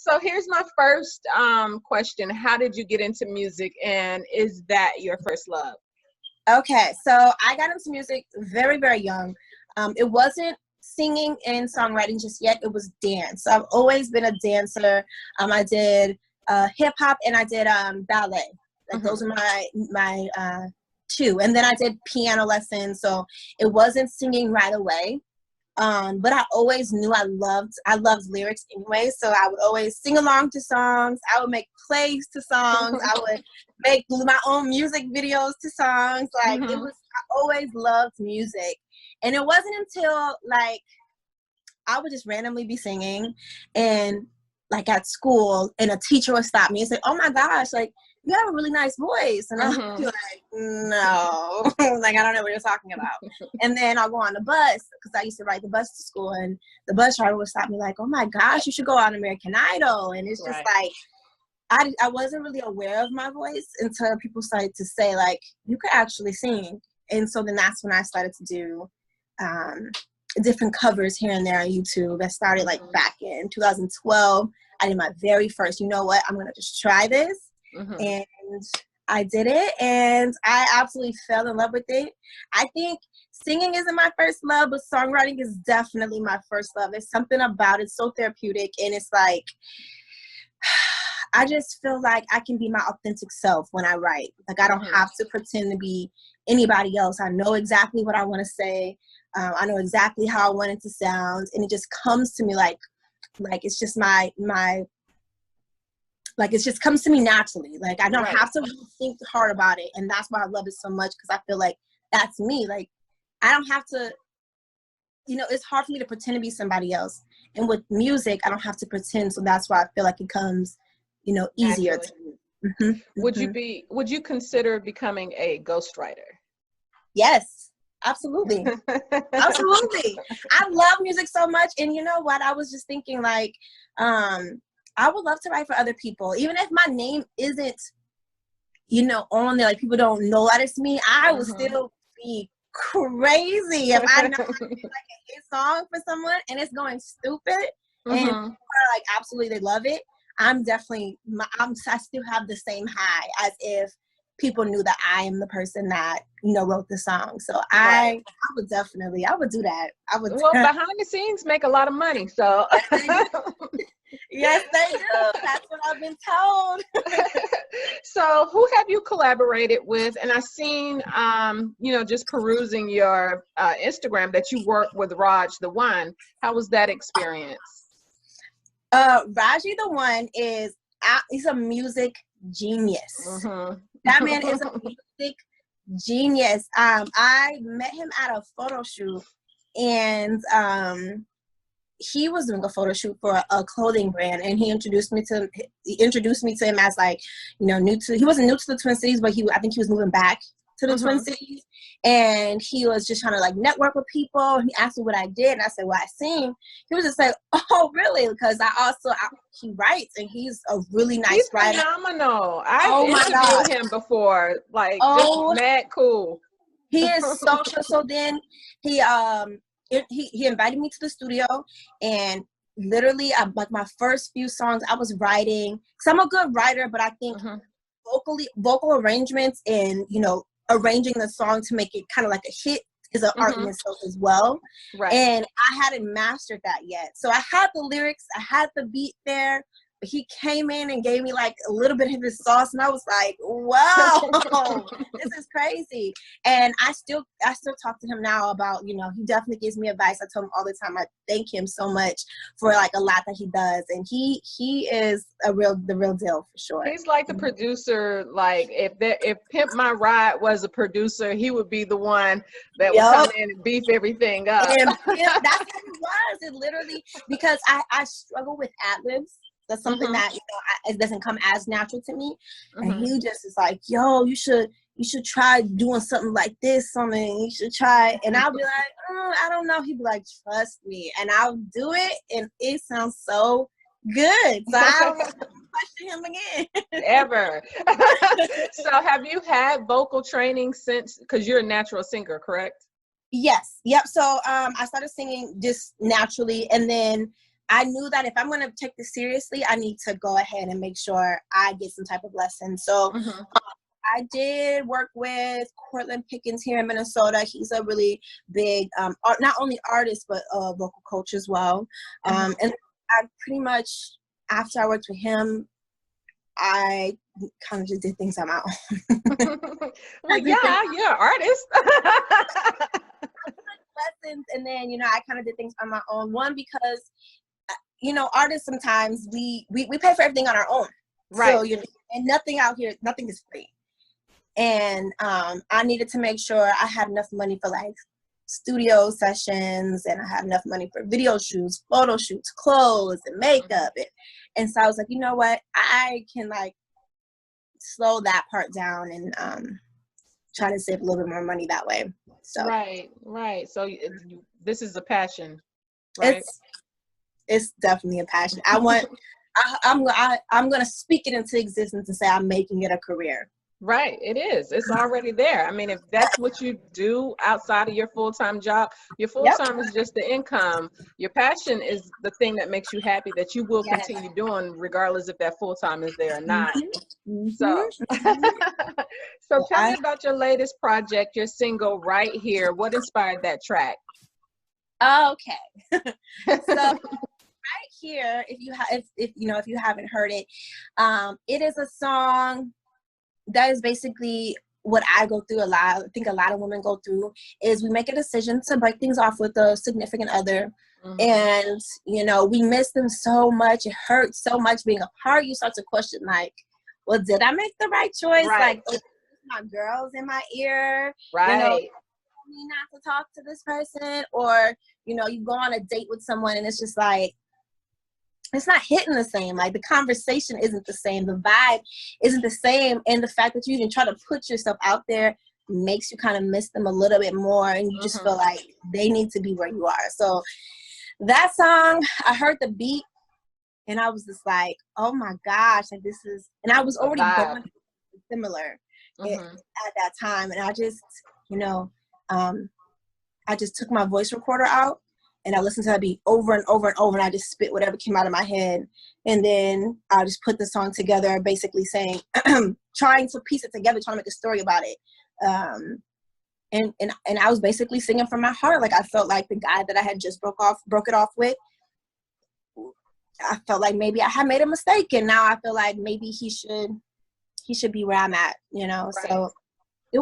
So here's my first question. How did you get into music, and is that your first love? Okay, so I got into music very, very young. It wasn't singing and songwriting just yet. It was dance. So I've always been a dancer. I did hip hop and I did ballet. Like those are my two. And then I did piano lessons. So it wasn't singing right away. But I always knew I loved lyrics anyway. So I would always sing along to songs. I would make plays to songs. I would make my own music videos to songs. Like it was, I always loved music. And it wasn't until like I would just randomly be singing and like at school and a teacher would stop me and say, "Oh my gosh, like you have a really nice voice." And I'll be like, "No," like I don't know what you're talking about. And then I'll go on the bus because I used to ride the bus to school, and the bus driver would stop me like, "Oh my gosh, you should go on American Idol." And it's just like I wasn't really aware of my voice until people started to say like, "You could actually sing." And so then that's when I started to do different covers here and there on YouTube. I started like back in 2012. I did my very first, you know what, I'm gonna just try this. And I did it and I absolutely fell in love with it. I think singing isn't my first love, but songwriting is definitely my first love. There's something about it so therapeutic, and it's like I just feel like I can be my authentic self when I write. Like I don't have to pretend to be anybody else. I know exactly what I want to say. I know exactly how I want it to sound, and it just comes to me like it's just my like it just comes to me naturally. Like I don't have to think hard about it, and that's why I love it so much, because I feel like that's me. Like I don't have to, you know, it's hard for me to pretend to be somebody else, and with music I don't have to pretend, so that's why I feel like it comes, you know, easier to me. Would you consider becoming a ghostwriter? Yes. Absolutely. Absolutely. I love music so much. And you know what? I was just thinking like, I would love to write for other people. Even if my name isn't, you know, on there, like people don't know that it's me, I would still be crazy if I know I did like a hit song for someone and it's going stupid and people are like, absolutely, they love it. I'm definitely, I still have the same high as if people knew that I am the person that, you know, wrote the song. So I would definitely, I would do that. I would. Well, behind the scenes make a lot of money, so. Yes, they do. That's what I've been told. So who have you collaborated with? And I've seen, you know, just perusing your Instagram that you worked with Raji The One. How was that experience? Raji The One he's a music genius. That man is a music genius. I met him at a photo shoot, and he was doing a photo shoot for a clothing brand, and he introduced me to him as like, you know, he wasn't new to the Twin Cities, but I think he was moving back to the Twin Cities, and he was just trying to like network with people. He asked me what I did, and I said, "Well, I sing." He was just like, "Oh, really?" Because he writes, and he's a really nice writer. He's phenomenal. I've interviewed him before. Like, just mad cool. He is social. So then he invited me to the studio, and literally, like my first few songs I was writing, because I'm a good writer, but I think vocal arrangements and, you know, arranging the song to make it kind of like a hit is an art in itself as well. And I hadn't mastered that yet. So I had the lyrics, I had the beat there, but he came in and gave me like a little bit of his sauce, and I was like, "Wow, this is crazy." And I still talk to him now about, you know, he definitely gives me advice. I tell him all the time I thank him so much for like a lot that he does, and he is the real deal for sure. He's like the producer. Like if Pimp My Ride was a producer, he would be the one that would come in and beef everything up. And that's what it was. It literally, because I struggle with ad-libs. That's something that, you know, it doesn't come as natural to me. And he just is like, "Yo, you should try doing something like this, you should try." And I'll be like, "I don't know." He'd be like, "Trust me." And I'll do it, and it sounds so good. So I don't question him again. Ever. So have you had vocal training since, because you're a natural singer, correct? Yes. Yep. So I started singing just naturally, and then I knew that if I'm going to take this seriously, I need to go ahead and make sure I get some type of lesson. So I did work with Cortland Pickens here in Minnesota. He's a really big, not only artist, but vocal coach as well. And I pretty much, after I worked with him, I kind of just did things on my own. Well, yeah, you're an artist. Lessons, and then, you know, I kind of did things on my own. One, because, you know, artists sometimes we pay for everything on our own. Right. So, you know, and nothing out here, nothing is free. And I needed to make sure I had enough money for like studio sessions, and I had enough money for video shoots, photo shoots, clothes, and makeup. And so I was like, you know what, I can like slow that part down and try to save a little bit more money that way. So right. So this is a passion, right? It's definitely a passion. I'm gonna speak it into existence and say I'm making it a career. Right, it is. It's already there. I mean, if that's what you do outside of your full-time job, your full-time is just the income. Your passion is the thing that makes you happy, that you will continue doing regardless if that full-time is there or not. So, so tell me about your latest project, your single Right Here. What inspired that track? Okay. So Right Here, if you haven't heard it, it is a song that is basically what I go through a lot. I think a lot of women go through is we make a decision to break things off with a significant other. And, you know, we miss them so much. It hurts so much being apart. You start to question, like, well, did I make the right choice? Right. Like, my girl's in my ear. Right. You know, me not to talk to this person. Or, you know, you go on a date with someone and it's just like, it's not hitting the same. Like, the conversation isn't the same. The vibe isn't the same. And the fact that you even try to put yourself out there makes you kind of miss them a little bit more. And you just feel like they need to be where you are. So that song, I heard the beat and I was just like, oh my gosh, like this is, and I was already going similar at that time. And I just, you know, I just took my voice recorder out and I listened to that beat over and over and over, and I just spit whatever came out of my head. And then I just put the song together, basically saying, trying to piece it together, trying to make a story about it. And I was basically singing from my heart. Like, I felt like the guy that I had just broke it off with, I felt like maybe I had made a mistake, and now I feel like maybe he should be where I'm at, you know? Right. So it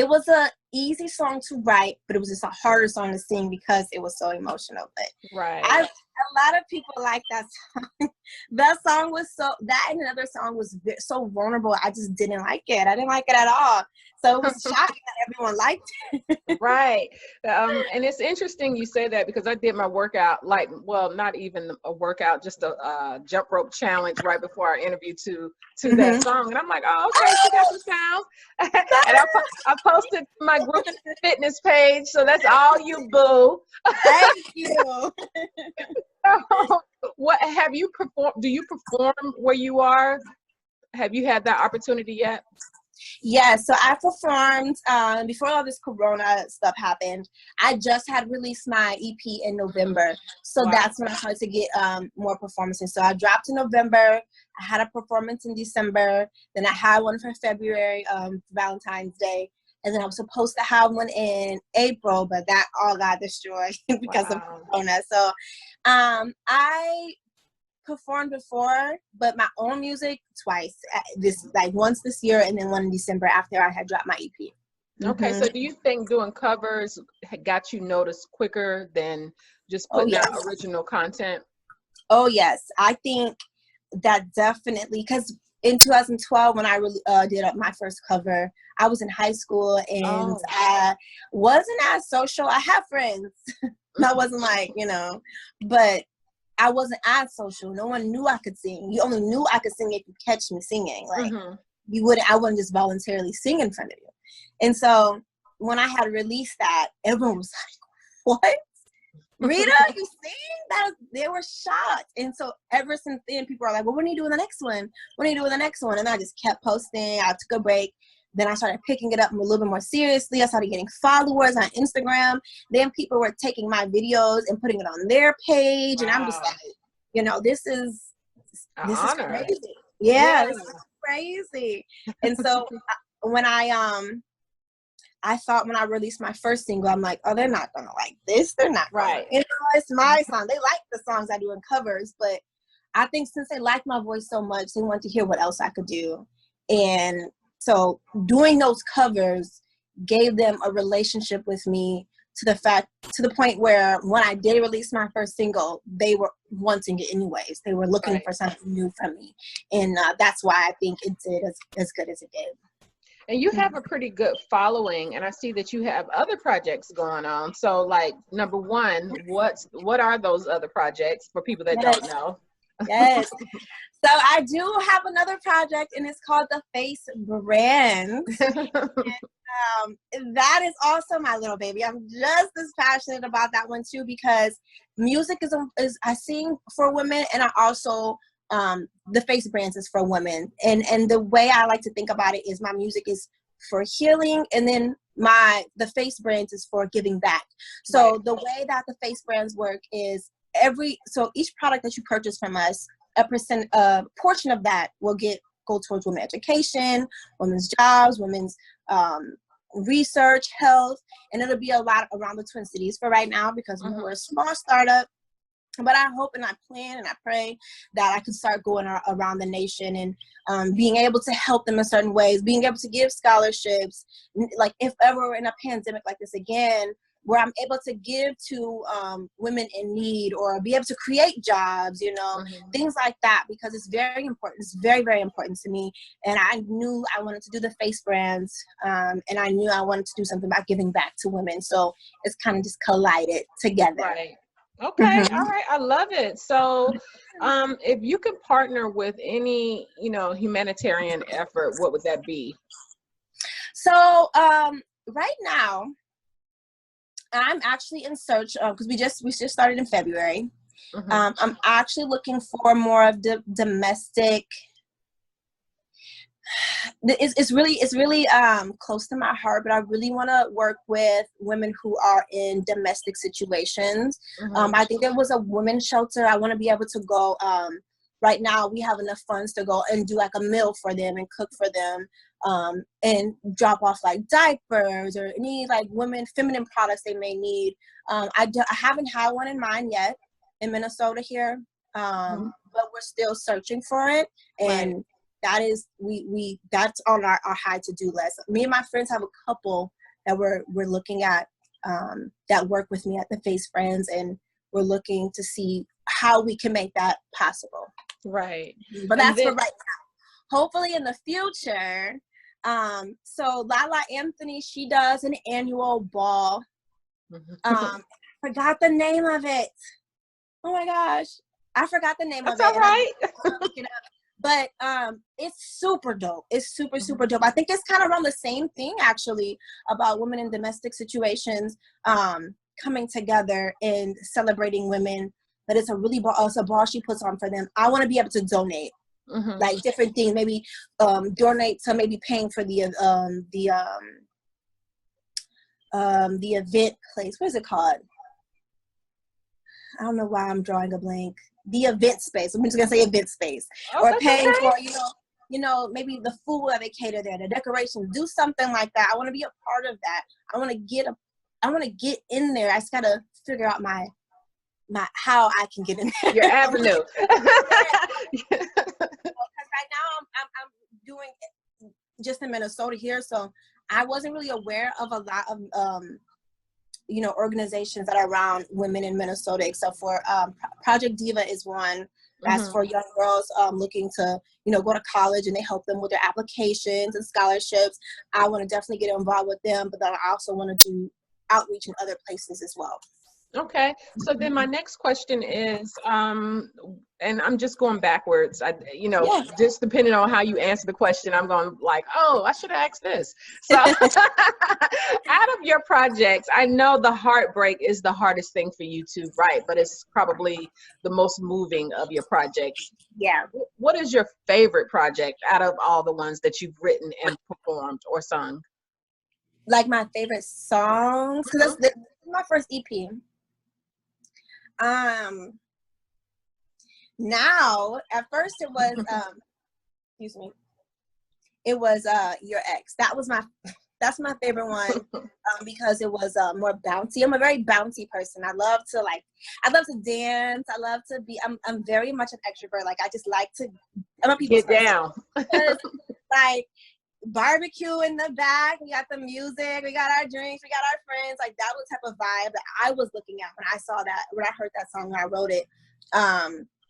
was a easy song to write, but it was just a harder song to sing because it was so emotional. But a lot of people like that song. That song was that and another song was so vulnerable. I just didn't like it. I didn't like it at all. So it was shocking that everyone liked it. Right. And it's interesting you say that, because I did my workout, like, well, not even a workout, just a jump rope challenge right before our interview to that song. And I'm like, oh, okay, she got some sounds. And I posted my group fitness page. So that's all you, boo. Thank you. What have you performed? Do you perform where you are? Have you had that opportunity yet? Yeah, so I performed before all this Corona stuff happened. I just had released my EP in November, so that's when I started to get more performances. So I dropped in November. I had a performance in December. Then I had one for February, Valentine's Day. And then I was supposed to have one in April, but that all got destroyed because of Corona. So I performed before, but my own music twice. Once this year and then one in December after I had dropped my EP. Okay, so do you think doing covers got you noticed quicker than just putting out original content? Oh, yes. I think that definitely, because in 2012, when I really did my first cover, I was in high school and I wasn't as social. I had friends. I wasn't like, you know, but I wasn't as social. No one knew I could sing. You only knew I could sing if you catch me singing. Like I wouldn't just voluntarily sing in front of you. And so when I had released that, everyone was like, what? Rita, you sing? They were shocked. And so ever since then, people are like, well, when are you doing the next one? When are you doing the next one? And I just kept posting. I took a break. Then I started picking it up a little bit more seriously. I started getting followers on Instagram. Then people were taking my videos and putting it on their page. And I'm just like, you know, this is crazy. Yeah, this is crazy. And so when I thought when I released my first single, I'm like, oh, they're not gonna like this. They're not right. You know, it's my song. They like the songs I do in covers, but I think since they liked my voice so much, they wanted to hear what else I could do. And so doing those covers gave them a relationship with me to the point where when I did release my first single, they were wanting it anyways. They were looking for something new from me. And that's why I think it did as good as it did. And you have a pretty good following, and I see that you have other projects going on. So, like, number one, what are those other projects for people that don't know? Yes. So I do have another project, and it's called The Face Brand. And, that is also my little baby. I'm just as passionate about that one too, because music is I sing for women, and I also the face brands is for women, and the way I like to think about it is my music is for healing, and then the face brands is for giving back. So the way that the face brands work is each product that you purchase from us, a portion of that will go towards women's education, women's jobs, women's research, health, and it'll be a lot around the Twin Cities for right now because we're a small startup. But I hope and I plan and I pray that I can start going around the nation and being able to help them in certain ways, being able to give scholarships, like if ever we're in a pandemic like this again, where I'm able to give to women in need or be able to create jobs, you know, things like that, because it's very important. It's very, very important to me. And I knew I wanted to do the face brands, and I knew I wanted to do something about giving back to women. So it's kind of just collided together. Right. Okay. All right. I love it. So if you could partner with any, you know, humanitarian effort, what would that be? So right now, I'm actually in search of, because we just started in February. I'm actually looking for more of the domestic. It's really close to my heart, but I really want to work with women who are in domestic situations. I think there was a women's shelter. I want to be able to go. Right now, we have enough funds to go and do like a meal for them and cook for them, and drop off like diapers or any like feminine products they may need. I haven't had one in mind yet in Minnesota here, but we're still searching for it. And that is that's on our high to-do list. Me and my friends have a couple that we're looking at that work with me at the Face Friends, and we're looking to see how we can make that possible. Right. But that's for right now. Hopefully in the future. So Lala Anthony, she does an annual ball. Forgot the name of it. Oh my gosh. I forgot the name of it. That's all right. But it's super dope. It's super, super dope. I think it's kind of around the same thing, actually, about women in domestic situations coming together and celebrating women. But it's a ball she puts on for them. I want to be able to donate, like different things. Maybe donate to maybe paying for the event place. What is it called? I don't know why I'm drawing a blank. The event space. I'm just gonna say event space, or paying for maybe the food that they cater there, the decorations. Do something like that. I want to be a part of that. I want to get in there. I just gotta figure out my how I can get in there. Your avenue. Because right now I'm doing it just in Minnesota here, so I wasn't really aware of a lot of organizations that are around women in Minnesota, except for Project Diva is one that's for young girls looking to, go to college, and they help them with their applications and scholarships. I want to definitely get involved with them, but then I also want to do outreach in other places as well. Okay, so then my next question is, and I'm just going backwards. Yeah. Just depending on how you answer the question, I'm going like, oh, I should have asked this. So, out of your projects, I know the heartbreak is the hardest thing for you to write, but it's probably the most moving of your projects. Yeah. What is your favorite project out of all the ones that you've written and performed or sung? Like my favorite songs, because this is my first EP. Now, at first it was, excuse me, it was Your Ex. That's my favorite one, because it was more bouncy. I'm a very bouncy person. I love to dance. I love to be, I'm very much an extrovert. Like, I just like to, I'm a people's Get down. Like, barbecue in the back, we got the music, we got our drinks, we got our friends. Like, that was the type of vibe that I was looking at when I heard that song, when I wrote it.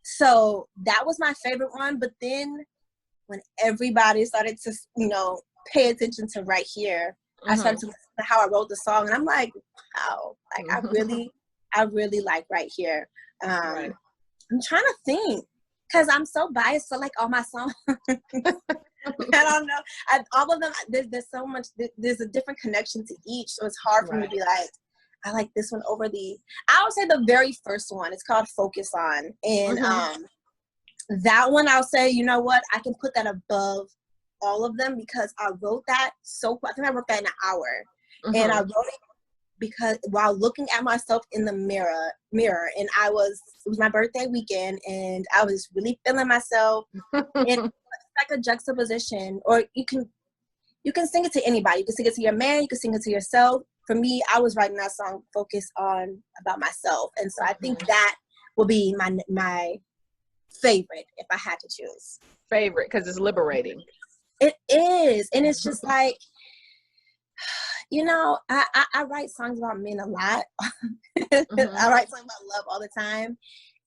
So that was my favorite one. But then when everybody started to, pay attention to Right Here, I started to listen to how I wrote the song, and I'm like, wow, like I really like Right Here. Right. I'm trying to think, because I'm so biased for like all my songs. I don't know. All of them, there's so much, there's a different connection to each, so it's hard for me to be like, I like this one over I would say the very first one. It's called Focus On. And that one, I'll say, you know what? I can put that above all of them, because I wrote that I think I wrote that in an hour. And I wrote it because while looking at myself in the mirror, and it was my birthday weekend, and I was really feeling myself. And it's like a juxtaposition, or you can sing it to anybody. You can sing it to your man, you can sing it to yourself. For me, I was writing that song Focus On about myself. And so I think that will be my favorite if I had to choose. Favorite, because it's liberating. It is. And it's just like, I write songs about men a lot. I write songs about love all the time.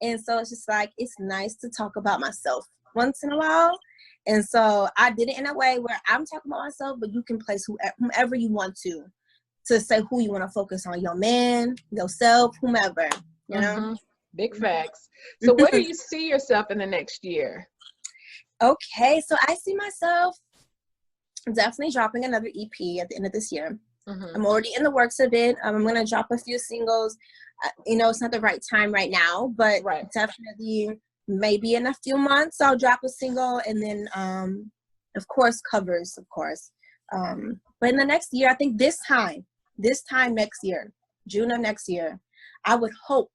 And so it's just like, it's nice to talk about myself once in a while. And so I did it in a way where I'm talking about myself, but you can place whomever you want to say who you want to focus on, your man, yourself, whomever, Big facts. So where do you see yourself in the next year? Okay, so I see myself definitely dropping another EP at the end of this year. I'm already in the works of it. I'm going to drop a few singles. It's not the right time right now, but definitely maybe in a few months I'll drop a single, and then of course covers, of course. But in the next year, I think this time next year, June of next year, I would hope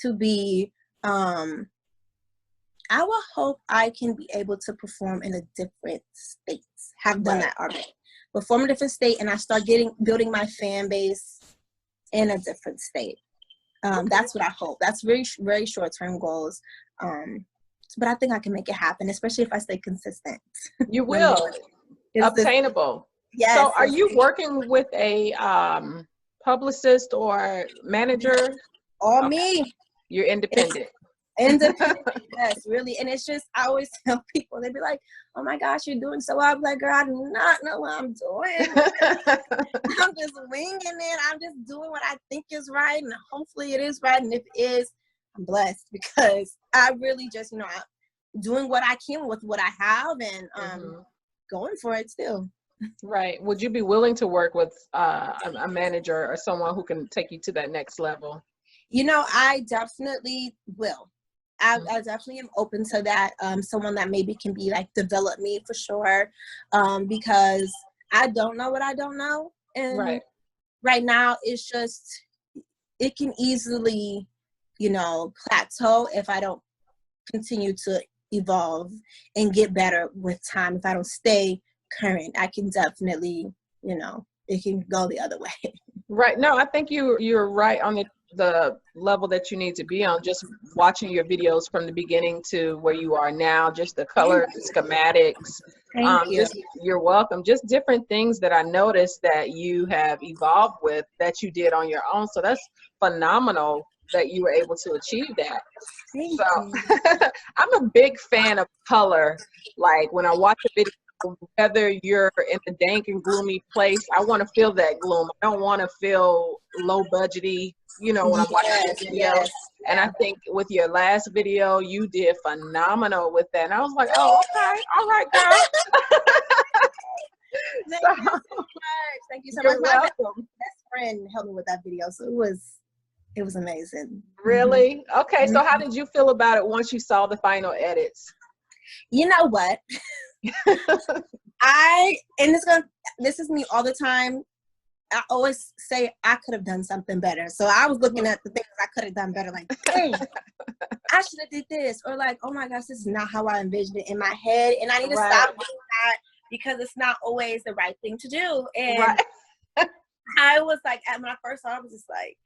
to be, I will hope I can be able to perform in a different state. Have done that already. Perform in a different state, and I start building my fan base in a different state. That's what I hope. That's very, very short-term goals. But I think I can make it happen, especially if I stay consistent. You will. Obtainable. Yes. So are you working with a publicist or manager? All me. You're independent. Independent, yes, really. And it's just, I always tell people, they be like, oh my gosh, you're doing so well. I'm like, girl, I do not know what I'm doing. I'm just winging it. I'm just doing what I think is right, and hopefully it is right. And if it is, I'm blessed, because I really just, I'm doing what I can with what I have, and going for it still. Right. Would you be willing to work with a manager or someone who can take you to that next level? I definitely will. I definitely am open to that. Someone that maybe can be like, develop me for sure. Because I don't know what I don't know. And right now it's just, it can easily, plateau if I don't continue to evolve and get better with time. If I don't stay current, I can definitely, it can go the other way. Right. No, I think you're right on the level that you need to be on, just watching your videos from the beginning to where you are now, just the color schematics. Thank you. You're welcome. Just different things that I noticed that you have evolved with that you did on your own. So that's phenomenal that you were able to achieve that. Thank you. I'm a big fan of color. Like when I watch a video whether you're in a dank and gloomy place, I want to feel that gloom. I don't want to feel low budgety, you know, when I'm watching the video. And I think with your last video, you did phenomenal with that. And I was like, oh, okay, all right, girl. Thank you so much. Thank you so much. My best friend helped me with that video, so it was amazing. Really? Okay, so how did you feel about it once you saw the final edits? You know what? This is me all the time. I always say I could have done something better. So I was looking at the things I could have done better, like, dang, I should have did this, or like, oh my gosh, this is not how I envisioned it in my head, and I need to stop doing that because it's not always the right thing to do. And I was like, when I first saw it, I was just like,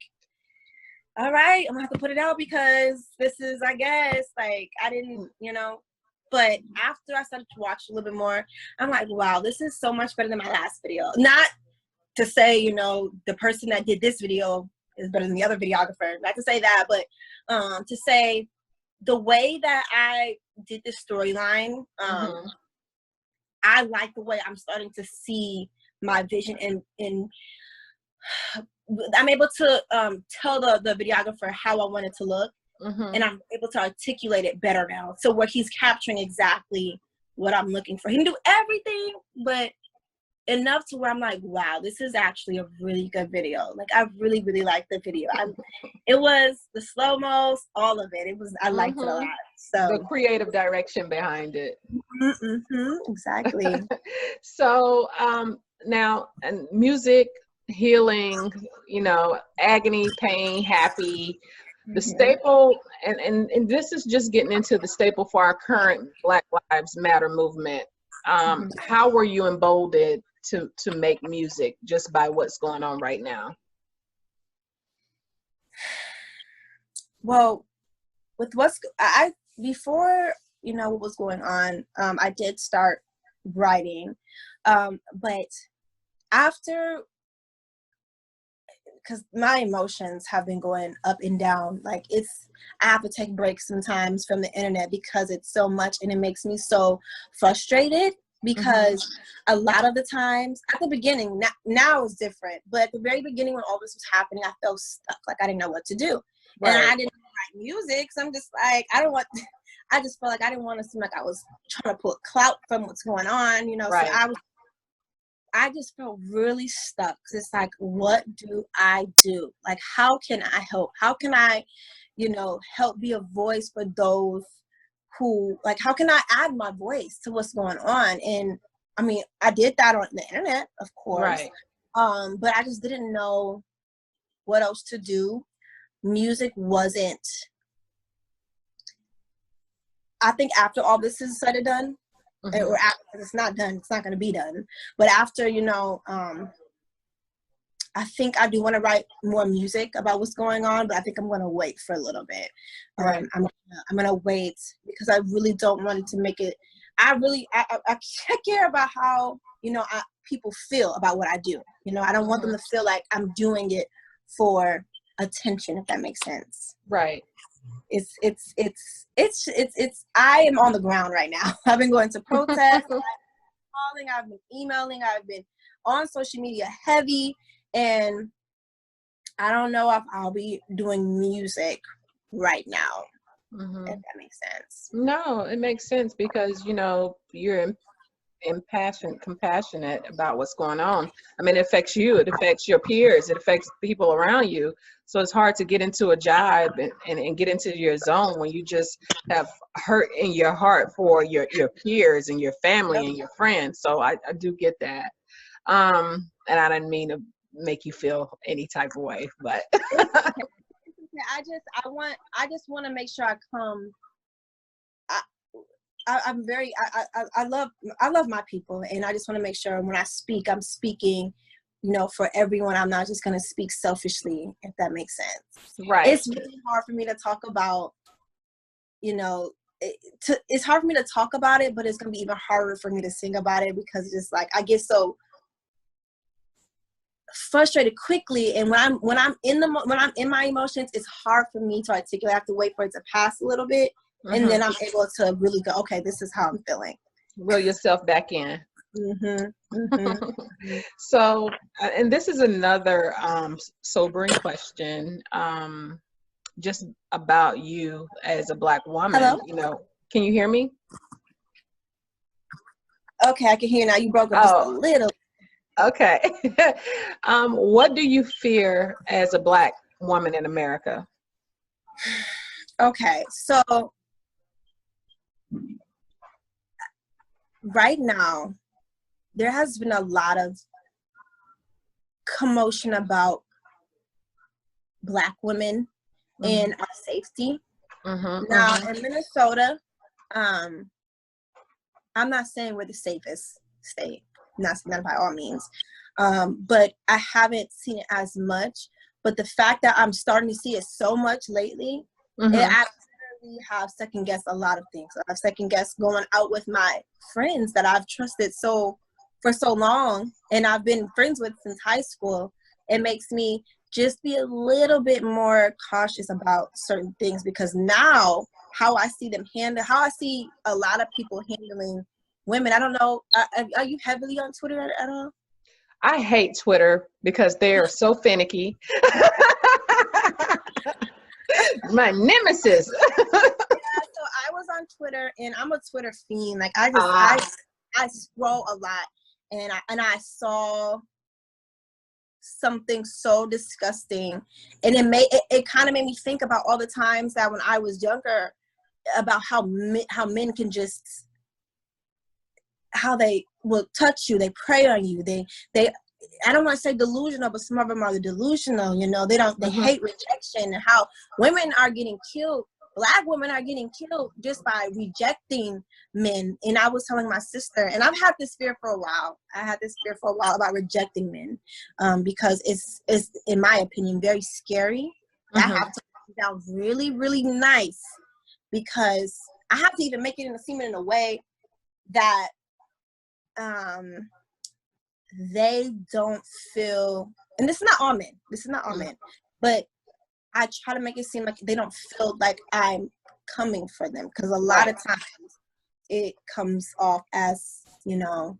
all right, I'm gonna have to put it out because this is, I guess, like, I didn't, you know. But after I started to watch a little bit more, I'm like, wow, this is so much better than my last video. Not to say, you know, the person that did this video is better than the other videographer. Not to say that, but to say the way that I did this storyline, I like the way I'm starting to see my vision, and I'm able to tell the videographer how I want it to look. And I'm able to articulate it better now. So where he's capturing exactly what I'm looking for. He can do everything, but enough to where I'm like, wow, this is actually a really good video. Like, I really, really liked the video. It was the slow-mos, all of it. I liked it a lot. So the creative direction behind it. Exactly. So now, and music, healing, you know, agony, pain, happy, the staple, and this is just getting into the staple for our current Black Lives Matter movement. How were you emboldened to make music just by what's going on right now? Well, with before, you know, what was going on, I did start writing, but after, because my emotions have been going up and down. Like, I have to take breaks sometimes from the internet because it's so much, and it makes me so frustrated because a lot of the times at the beginning, now it's different, but at the very beginning when all this was happening, I felt stuck, like I didn't know what to do. And I didn't write music, so I'm just like, I just felt like I didn't want to seem like I was trying to pull clout from what's going on, you know. So I just felt really stuck. It's like, what do I do? Like, how can I help? How can I, you know, help be a voice for those who, like, how can I add my voice to what's going on? And I mean, I did that on the internet, of course. But I just didn't know what else to do. Music wasn't, I think after all this is said and done, or after, it's not done, it's not going to be done, but after, you know, I think I do want to write more music about what's going on, but I think I'm going to wait for a little bit. I'm going to wait because I really don't want it to make it, I care about how, you know, people feel about what I do. You know, I don't want them to feel like I'm doing it for attention, if that makes sense. Right. I am on the ground right now. I've been going to protests, I've been calling, I've been emailing, I've been on social media heavy, and I don't know if I'll be doing music right now, if that makes sense. No, it makes sense because, you know, you're compassionate about what's going on. I mean, it affects you, it affects your peers, it affects people around you. So it's hard to get into a job and get into your zone when you just have hurt in your heart for your peers and your family and your friends. So I do get that. And I didn't mean to make you feel any type of way, but I just want to make sure I come. I love my people, and I just want to make sure when I speak, I'm speaking, you know, for everyone. I'm not just going to speak selfishly, if that makes sense. Right. It's really hard for me to talk about, you know, it's hard for me to talk about it, but it's going to be even harder for me to sing about it because it's just like I get so frustrated quickly, and when I'm in my emotions, it's hard for me to articulate. I have to wait for it to pass a little bit. And then I'm able to really go, okay, this is how I'm feeling. Reel yourself back in. Mm-hmm. Mm-hmm. So, and this is another sobering question, just about you as a Black woman. Hello? You know, can you hear me? Okay, I can hear you now. You broke up just a little. Okay. What do you fear as a Black woman in America? Okay, so right now, there has been a lot of commotion about Black women and our safety. Now, in Minnesota, I'm not saying we're the safest state, not by all means, but I haven't seen it as much. But the fact that I'm starting to see it so much lately, I literally have second guessed a lot of things. I've second guessed going out with my friends that I've trusted for so long, and I've been friends with since high school. It makes me just be a little bit more cautious about certain things, because now how I see a lot of people handling women. I don't know. Are you heavily on Twitter at all? I hate Twitter because they're so finicky. My nemesis. Yeah, so I was on Twitter, and I'm a Twitter fiend. Like I scroll a lot, and I saw something so disgusting, and it kind of made me think about all the times that when I was younger, about how men can just, how they will touch you, they prey on you, they I don't want to say delusional, but some of them are delusional, you know. They hate rejection, and how women are getting killed. Black women are getting killed just by rejecting men. And I was telling my sister, and I've had this fear for a while. About rejecting men, because it's in my opinion very scary. I have to calm down really, really nice, because I have to even make it seem in a way that they don't feel, and this is not all men, but I try to make it seem like they don't feel like I'm coming for them, because a lot of times it comes off as, you know,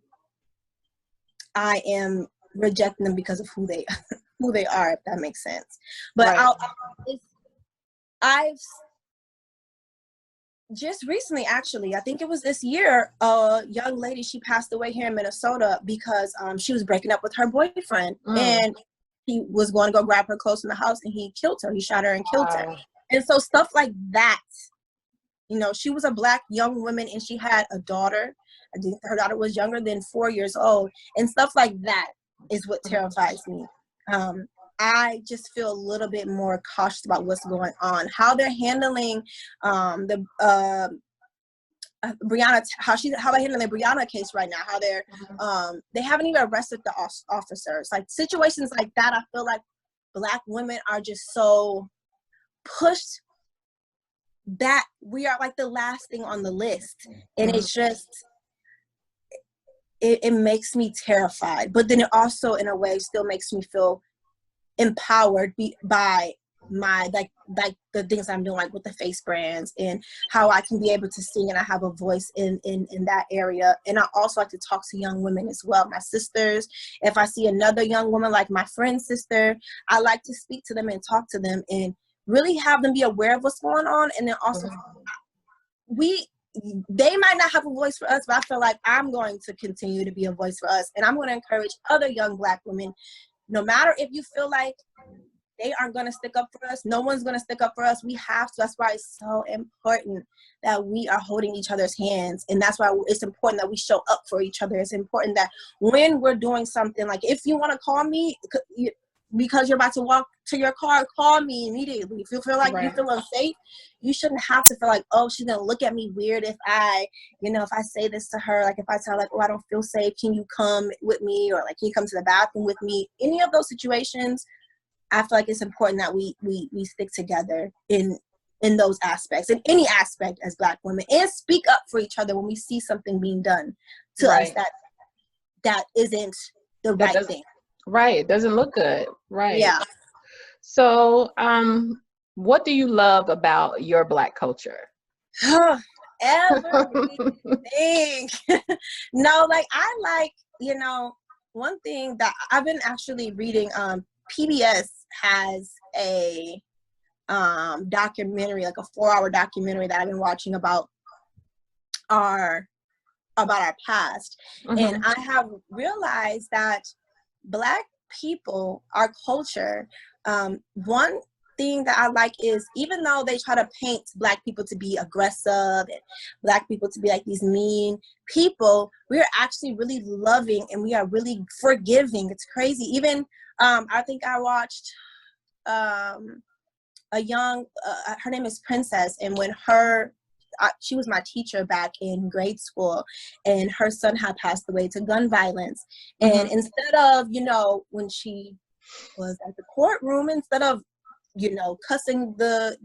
I am rejecting them because of who they are, if that makes sense. But I've just recently, actually, I think it was this year, a young lady, she passed away here in Minnesota because she was breaking up with her boyfriend, and he was going to go grab her clothes from the house, and he killed her. He shot her and killed her. And so stuff like that, you know, she was a Black young woman, and she had a daughter. I think her daughter was younger than 4 years old, and stuff like that is what terrifies me. I just feel a little bit more cautious about what's going on, how they're handling the Breonna, how they're handling the Breonna case right now, how they're they haven't even arrested the officers. Like situations like that, I feel like Black women are just so pushed that we are like the last thing on the list, and it's just it makes me terrified. But then it also, in a way, still makes me feel empowered by my like the things I'm doing, like with the face brands, and how I can be able to sing, and I have a voice in that area. And I also like to talk to young women as well, my sisters. If I see another young woman, like my friend's sister, I like to speak to them and talk to them and really have them be aware of what's going on. And then also they might not have a voice for us, but I feel like I'm going to continue to be a voice for us, and I'm going to encourage other young Black women. No matter if you feel like they aren't going to stick up for us, no one's going to stick up for us. We have to. That's why it's so important that we are holding each other's hands. And that's why it's important that we show up for each other. It's important that when we're doing something, like if you want to call me because you're about to walk to your car, call me immediately. If you feel like you feel unsafe, you shouldn't have to feel like, oh, she's going to look at me weird if I say this to her. Like if I tell her, like, oh, I don't feel safe, can you come with me? Or like, can you come to the bathroom with me? Any of those situations, I feel like it's important that we stick together in those aspects, in any aspect as Black women, and speak up for each other when we see something being done to us that isn't the right thing. Right. It doesn't look good. Right. Yeah. So, what do you love about your Black culture? everything. No, like I like, you know, one thing that I've been actually reading, PBS has a documentary, like a 4-hour documentary that I've been watching about our past. And I have realized that Black people, our culture, one thing that I like is, even though they try to paint Black people to be aggressive and Black people to be like these mean people, we are actually really loving and we are really forgiving. It's crazy. Even I think I watched a young her name is Princess, and when she was my teacher back in grade school, and her son had passed away to gun violence. And instead of, you know, when she was at the courtroom, instead of, you know, cussing the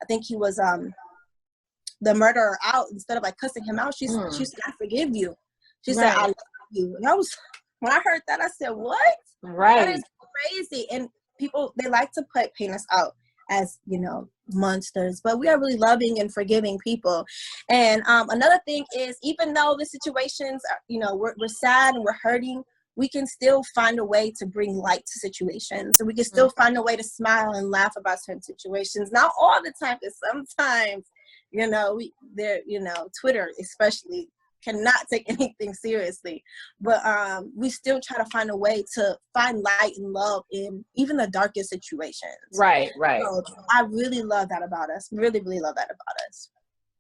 I think he was the murderer out, instead of like cussing him out, she said, I forgive you. She said, I love you. And when I heard that, I said, what? Right. That is crazy. And people, they like to paint us out as, you know, monsters, but we are really loving and forgiving people. And another thing is, even though the situations are, you know, we're sad and we're hurting, we can still find a way to bring light to situations. So we can still find a way to smile and laugh about certain situations. Not all the time, because sometimes, you know, you know, Twitter especially cannot take anything seriously, but we still try to find a way to find light and love in even the darkest situations. Right. So I really love that about us. Really, really love that about us.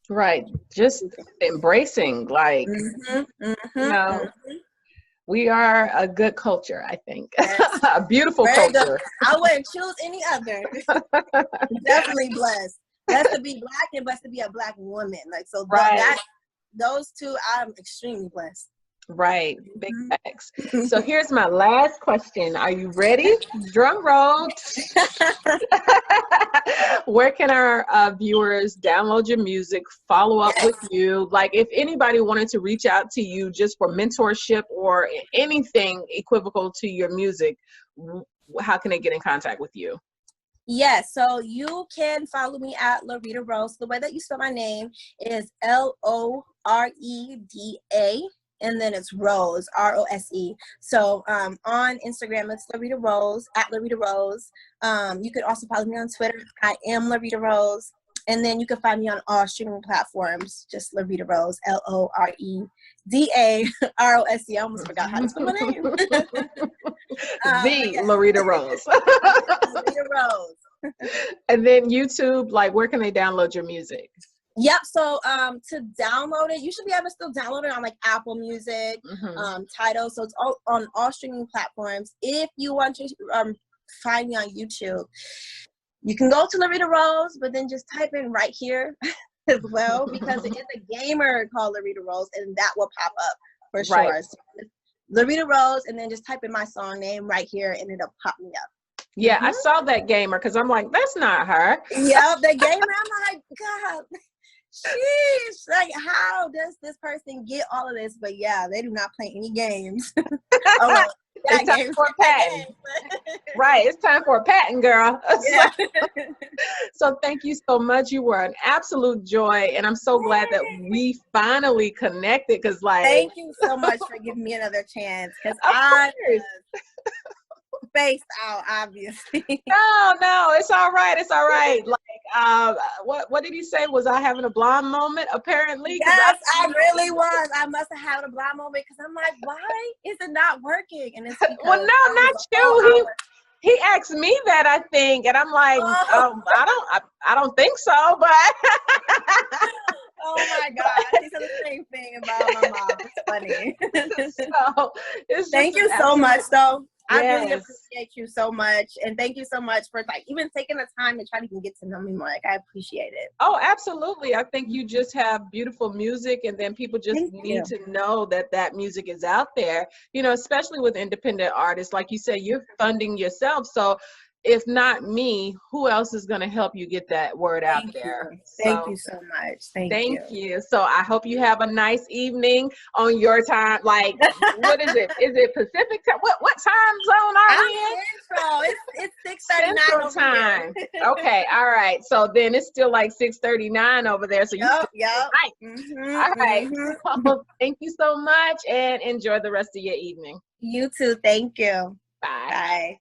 Right. Just embracing, like, you know, we are a good culture, I think. Yes. A beautiful culture. Good. I wouldn't choose any other. Definitely blessed. Blessed to be Black and blessed to be a Black woman. Like, so those two, I'm extremely blessed. Right. Big facts. So here's my last question. Are you ready? Drum roll. Where can our viewers download your music, follow up with you? Like, if anybody wanted to reach out to you just for mentorship or anything equivocal to your music, how can they get in contact with you? Yes, so you can follow me at Loreda Rose. The way that you spell my name is Loreda, and then it's Rose, Rose. So on Instagram, it's Loreda Rose, at Loreda Rose. You can also follow me on Twitter. I am Loreda Rose. And then you can find me on all streaming platforms, just Loreda Rose, Loreda Rose. I almost forgot how to spell my name. Loreda Rose. Loreda Rose. And then YouTube, like, where can they download your music? Yep. So to download it, you should be able to still download it on like Apple Music, Tidal. So it's all on all streaming platforms. If you want to find me on YouTube, you can go to Loreda Rose, but then just type in right here as well, because it is a gamer called Loreda Rose, and that will pop up for sure. Right. So Loreda Rose, and then just type in my song name right here, and it'll pop me up. Yeah, I saw that gamer because I'm like, that's not her. Yeah, the gamer. I'm like, God, sheesh, like, how does this person get all of this? But yeah, they do not play any games. It's time for a patent. Right, it's time for a patent, girl. Yeah. So thank you so much. You were an absolute joy, and I'm so glad that we finally connected. Because, like, thank you so much for giving me another chance. Because I spaced out, obviously. No, it's all right. It's all right. Like, what did he say? Was I having a blonde moment? Apparently. Yes, I really was. I must have had a blonde moment, because I'm like, why is it not working? And it's well, no, not you. He asked me that, I think, and I'm like, I don't think so, but. Oh my God, he said the same thing about my mom. It's funny. So, thank you so much, though. I really appreciate you so much, and thank you so much for like even taking the time to try to even get to know me more. Like, I appreciate it. Oh, absolutely. I think you just have beautiful music, and then people just need to know that that music is out there, you know, especially with independent artists. Like you say, you're funding yourself. So if not me, who else is going to help you get that word out there? Thank you so much. Thank you. So I hope you have a nice evening on your time. Like, what is it? Is it Pacific time? What time zone are we in? Central. It's 6:39 time. Okay. All right. So then it's still like 6:39 over there. So yep. Right. All right. Well, thank you so much and enjoy the rest of your evening. You too. Thank you. Bye. Bye.